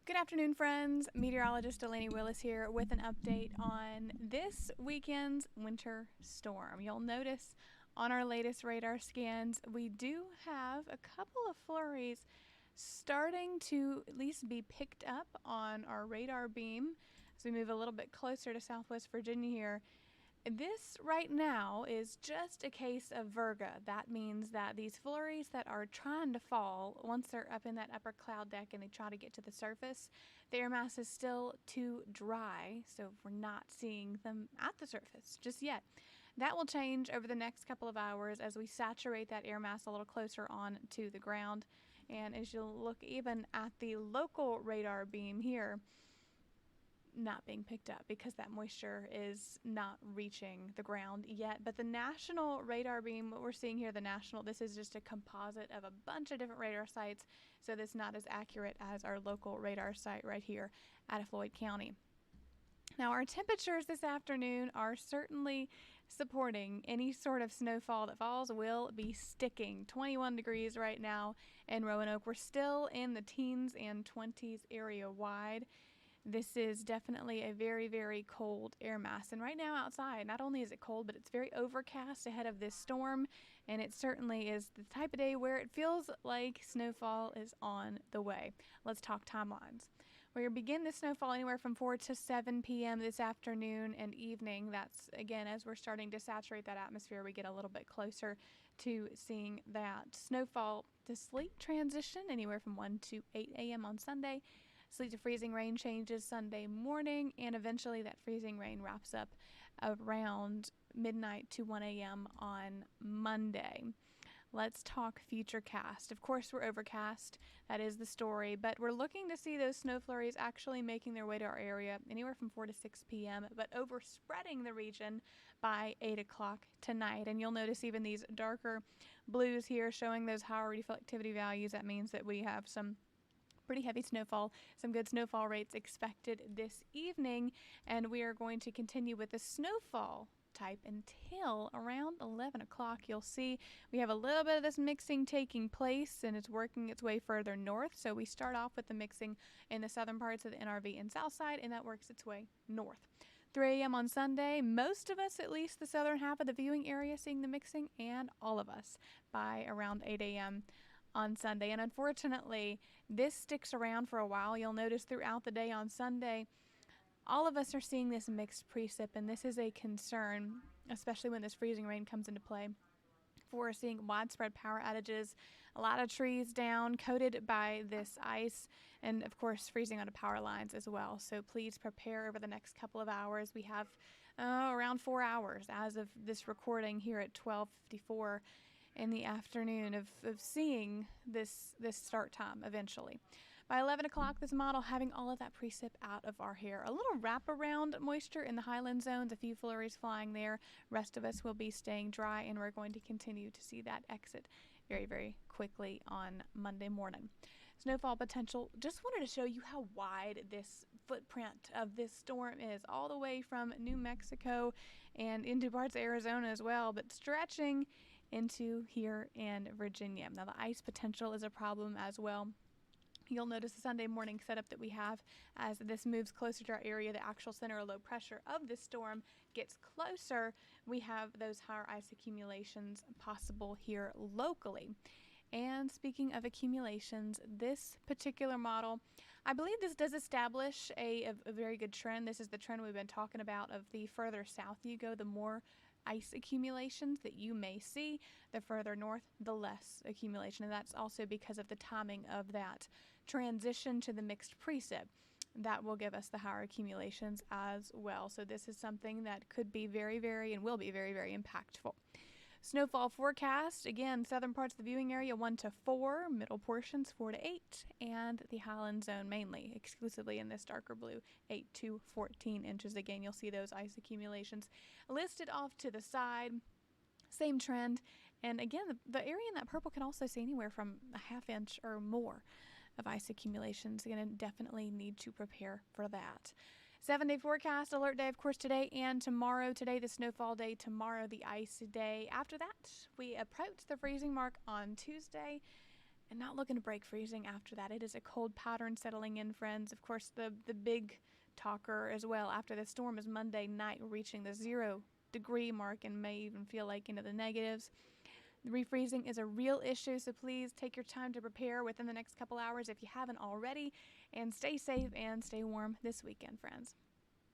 Good afternoon, friends. Meteorologist Delaney Willis here with an update on this weekend's winter storm. You'll notice on our latest radar scans, we do have a couple of flurries starting to at least be picked up on our radar beam as we move a little bit closer to Southwest Virginia here. This right now is just a case of Virga. That means that these flurries that are trying to fall, once they're up in that upper cloud deck and they try to get to the surface, the air mass is still too dry, so we're not seeing them at the surface just yet. That will change over the next couple of hours as we saturate that air mass a little closer on to the ground. And as you look even at the local radar beam here, not being picked up because that moisture is not reaching the ground yet. But the national radar beam, what we're seeing here, this is just a composite of a bunch of different radar sites, so that's not as accurate as our local radar site right here at Floyd County. Now, our temperatures this afternoon are certainly supporting any sort of snowfall that falls will be sticking. 21 degrees right now in Roanoke. We're still in the teens and 20s area wide. This is definitely a very, very cold air mass. And right now outside, not only is it cold, but it's very overcast ahead of this storm. And it certainly is the type of day where it feels like snowfall is on the way. Let's talk timelines. We're going to begin the snowfall anywhere from 4 to 7 p.m. this afternoon and evening. That's, again, as we're starting to saturate that atmosphere, we get a little bit closer to seeing that snowfall to sleet transition anywhere from 1 to 8 a.m. on Sunday. Sleet to freezing rain changes Sunday morning, and eventually that freezing rain wraps up around midnight to 1 a.m. on Monday. Let's talk futurecast. Of course, we're overcast. That is the story, but we're looking to see those snow flurries actually making their way to our area anywhere from 4 to 6 p.m., but overspreading the region by 8 o'clock tonight. And you'll notice even these darker blues here showing those higher reflectivity values. That means that we have some pretty heavy snowfall, some good snowfall rates expected this evening, and we are going to continue with the snowfall type until around 11 o'clock. You'll see we have a little bit of this mixing taking place, and it's working its way further north. So we start off with the mixing in the southern parts of the NRV and south side, and that works its way north. 3 a.m. on Sunday, most of us, at least the southern half of the viewing area, seeing the mixing, and all of us by around 8 a.m. on Sunday. And unfortunately, this sticks around for a while. You'll notice throughout the day on Sunday, all of us are seeing this mixed precip, and this is a concern, especially when this freezing rain comes into play. We're seeing widespread power outages, a lot of trees down, coated by this ice, and of course freezing onto power lines as well. So please prepare over the next couple of hours. We have around 4 hours as of this recording here at 12:54 in the afternoon of seeing this start time eventually. By 11 o'clock, this model having all of that precip out of our hair. A little wraparound moisture in the highland zones, a few flurries flying there. Rest of us will be staying dry, and we're going to continue to see that exit very, very quickly on Monday morning. Snowfall potential. Just wanted to show you how wide this footprint of this storm is, all the way from New Mexico and into parts of Arizona as well, but stretching into here in Virginia. Now, the ice potential is a problem as well. You'll notice the Sunday morning setup that we have as this moves closer to our area. The actual center of low pressure of this storm gets closer. We have those higher ice accumulations possible here locally. And speaking of accumulations, this particular model, I believe this does establish a very good trend. This is the trend we've been talking about of the further south you go, the more ice accumulations that you may see. The further north, the less accumulation. And that's also because of the timing of that transition to the mixed precip. That will give us the higher accumulations as well. So this is something that could be very, very, and will be very, very impactful. Snowfall forecast, again, southern parts of the viewing area 1 to 4, middle portions 4 to 8, and the highland zone mainly, exclusively in this darker blue, 8 to 14 inches. Again, you'll see those ice accumulations listed off to the side. Same trend. And again, the area in that purple can also see anywhere from a half inch or more of ice accumulations. You're going to definitely need to prepare for that. 7-day forecast, alert day, of course, today and tomorrow. Today, the snowfall day. Tomorrow, the ice day. After that, we approach the freezing mark on Tuesday. and not looking to break freezing after that. It is a cold pattern settling in, friends. Of course, the big talker as well after the storm is Monday night, reaching the 0-degree mark and may even feel like into the negatives. The refreezing is a real issue, so please take your time to prepare within the next couple hours if you haven't already, and stay safe and stay warm this weekend, friends.